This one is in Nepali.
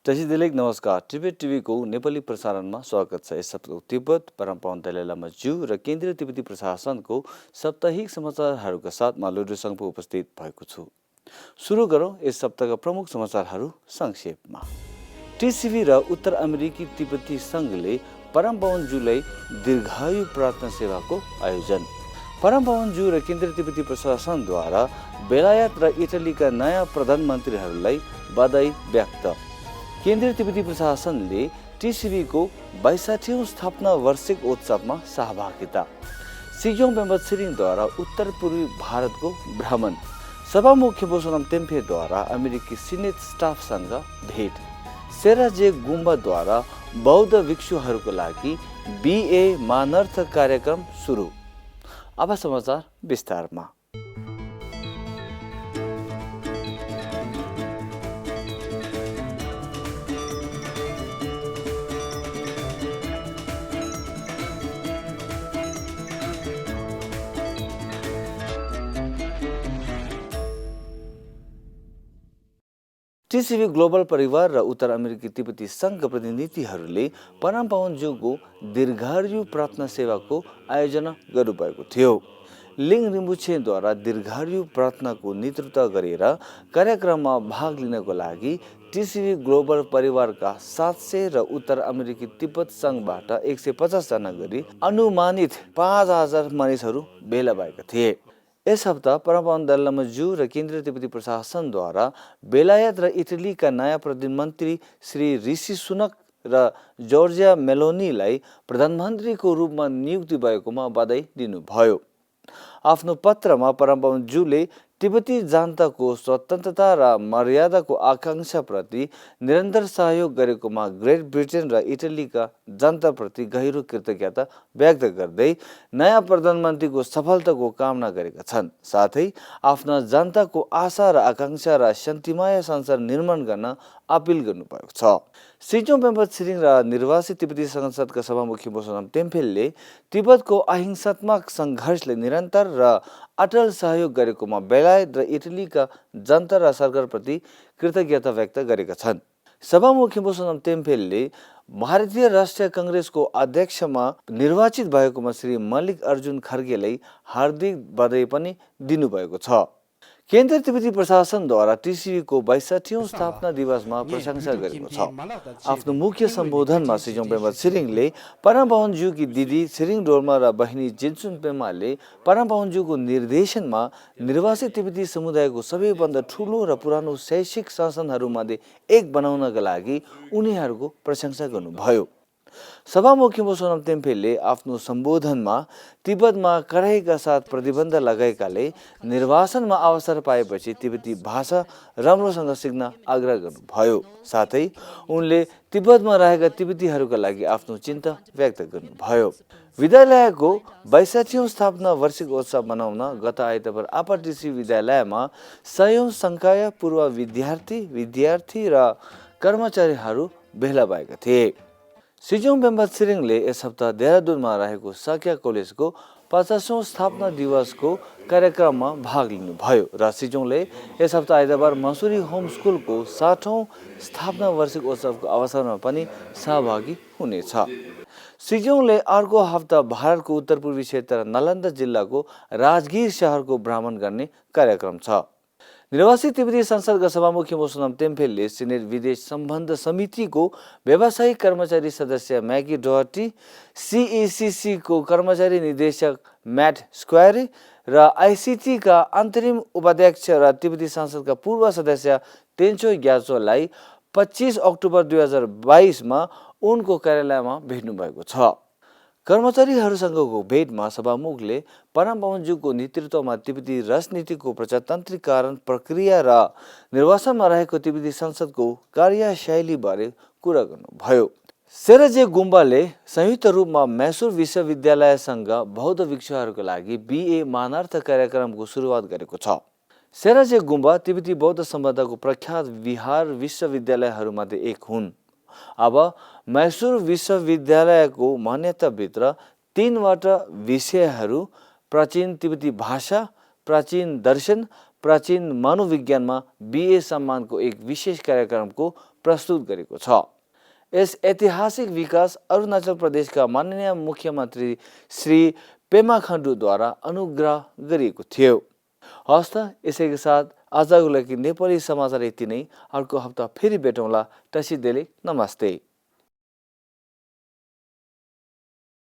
दर्शक नमस्कार। तिब्बत टिभीको नेपाली प्रसारणमा स्वागत छ। यस हप्ताको तिब्बत परम्परा दलाइ लामा ज्यू र केन्द्रीय तिब्बती प्रशासनको साप्ताहिक समाचारहरूका साथ म लुडुसँगको उपस्थित भएको छु। सुरु गरौँ यस हप्ताका प्रमुख समाचारहरू संक्षेपमा। टिसिबी र उत्तर अमेरिकी तिब्बती संघले परमपावन ज्यूलाई दीर्घायु प्रार्थना सेवाको आयोजन। परमपावन ज्यू र केन्द्रीय तिब्बती प्रशासनद्वारा बेलायत र इटलीका नयाँ प्रधानमन्त्रीहरूलाई बधाई व्यक्त। केन्द्रीय तिब्बती प्रशासनले टिसिबीको 62औं स्थापना वार्षिक उत्सवमा सहभागिता। सिजोङ पेम्बा छिरिङद्वारा उत्तर पूर्वी भारतको भ्रमण। सभामुख बोसोनाम टेम्पेद्वारा अमेरिकी सिनेट स्टाफसँग भेट। सेराजे गुम्बाद्वारा बौद्ध भिक्षुहरूको लागि बीए मानर्थ कार्यक्रम सुरु। अब समाचार विस्तारमा। टिसिबी ग्लोबल परिवार र उत्तर अमेरिकी तिब्बती संघका प्रतिनिधिहरूले परमपावन ज्यूको दीर्घायु प्रार्थना सेवाको आयोजना गर्नुभएको थियो। लिङ रिम्बुछेद्वारा दीर्घायु प्रार्थनाको नेतृत्व गरेर कार्यक्रममा भाग लिनको लागि टिसिबी ग्लोबल परिवारका 700 र उत्तर अमेरिकी तिब्बत संघबाट 150 जना गरी अनुमानित 5000 मानिसहरू भेला भएका थिए। यस हप्ता परमपावन दलाइ लामा ज्यू र केन्द्रीय तिब्बती प्रशासनद्वारा बेलायत र इटलीका नयाँ प्रधानमन्त्री श्री ऋषि सुनक र जर्जिया मेलोनीलाई प्रधानमन्त्रीको रूपमा नियुक्ति भएकोमा बधाई दिनुभयो। आफ्नो पत्रमा परमपावन ज्यूले तिब्बती जनताको स्वतन्त्रता र मर्यादाको आकांक्षाप्रति निरन्तर सहयोग गरेकोमा ग्रेट ब्रिटेन र इटलीका जनताप्रति गहिरो कृतज्ञता व्यक्त गर्दै नयाँ प्रधानमन्त्रीको सफलताको कामना गरेका छन्। साथै आफ्ना जनताको आशा र आकांक्षा र शान्तिमय संसार निर्माण गर्न अपिल गर्नुभएको छ। सिजोङ पेम्बा छिरिङ र निर्वासित तिब्बती संसदका सभामुख बोसोनाम टेम्पेले तिब्बतको अहिंसात्मक सङ्घर्षले निरन्तर र अटल सहयोग गरेकोमा बेलायत र इटलीका जनता र सरकारप्रति कृतज्ञता व्यक्त गरेका छन्। सभामुख बोसोनाम टेम्पेले भारतीय राष्ट्रिय काङ्ग्रेसको अध्यक्षमा निर्वाचित भएकोमा श्री मल्लिक अर्जुन खड्गेलाई हार्दिक बधाई पनि दिनुभएको छ। केन्द्रीय तिब्बती प्रशासनद्वारा टिसिबीको 62औं स्थापना दिवसमा प्रशंसा गरेको छ। आफ्नो मुख्य सम्बोधनमा सिजोङ पेम्बा छिरिङले परमपावन ज्यूकी दिदी छिरिङ डोल्मा र बहिनी जिन्सुन पेम्माले परमपावन ज्यूको निर्देशनमा निर्वासित तिब्बती समुदायको सबैभन्दा ठुलो र पुरानो शैक्षिक संस्थानहरूमध्ये एक बनाउनका लागि उनीहरूको प्रशंसा गर्नुभयो। सभामुख बोसोनाम टेम्पेले आफ्नो सम्बोधनमा तिब्बतमा कडाइका साथ प्रतिबन्ध लगाएकाले निर्वासनमा अवसर पाएपछि तिब्बती भाषा राम्रोसँग सिक्न आग्रह गर्नुभयो। साथै उनले तिब्बतमा रहेका तिब्बतीहरूका लागि आफ्नो चिन्ता व्यक्त गर्नुभयो। विद्यालयको 62औं स्थापना वार्षिक उत्सव मनाउन गत आइतबार अप्पर टिसिबी विद्यालयमा 100औं संकाय पूर्व विद्यार्थी र कर्मचारीहरू भेला भएका थिए। सिजोङ पेम्बा छिरिङले यस हप्ता देहरादूनमा रहेको साक्या कलेजको 50औं स्थापना दिवसको कार्यक्रममा भाग लिनुभयो र सिजोङले यस हप्ता आइतबार मसुरी होम स्कुलको 60औं स्थापना वार्षिक उत्सवको अवसरमा पनि सहभागी हुनेछ। सिजोङले अर्को हप्ता भारतको उत्तर पूर्वी क्षेत्र नालन्दा जिल्लाको राजगिर शहरको भ्रमण गर्ने कार्यक्रम छ। निर्वासित तिब्बती संसदका सभामुख बोसोनाम टेम्पेले सिनेट विदेश सम्बन्ध समितिको व्यावसायिक कर्मचारी सदस्य म्यागी डोहर्टी, सिइसिसीको कर्मचारी निर्देशक म्याट स्क्वायरी र आइसिटीका अन्तरिम उपाध्यक्ष र तिब्बती संसदका पूर्व सदस्य तेन्चो ग्याचोलाई 25 अक्टोबर 2022मा उनको कार्यालयमा भेट्नुभएको छ। कर्मचारीहरूसँगको भेटमा सभामुखले परमपावन ज्यूको नेतृत्वमा तिब्बती राजनीतिको प्रजातान्त्रिकरण प्रक्रिया र निर्वासनमा रहेको तिब्बती संसदको कार्यशैलीबारे कुरा गर्नुभयो। सेराजे गुम्बाले संयुक्त रूपमा मैसूर विश्वविद्यालयसँग बौद्ध भिक्षुहरूका लागि बीए मानर्थ कार्यक्रमको सुरुवात गरेको छ। सेराजे गुम्बा तिब्बती बौद्ध सम्बन्धको प्रख्यात विहार विश्वविद्यालयहरूमध्ये एक हुन्। अब मैसूर विश्वविद्यालयको मान्यताभित्र 3वटा विषयहरू प्राचीन तिब्बती भाषा, प्राचीन दर्शन, प्राचीन मनोविज्ञानमा बीए सम्मानको एक विशेष कार्यक्रमको प्रस्तुत गरेको छ। यस ऐतिहासिक विकास अरुणाचल प्रदेशका माननीय मुख्यमन्त्री श्री पेमा खाण्डुद्वारा अनुग्रह गरिएको थियो। हस्त यसैको साथ आजको लागि नेपाली समाचार यति नै। अर्को हप्ता फेरि भेटौँला। तसिदेले नमस्ते।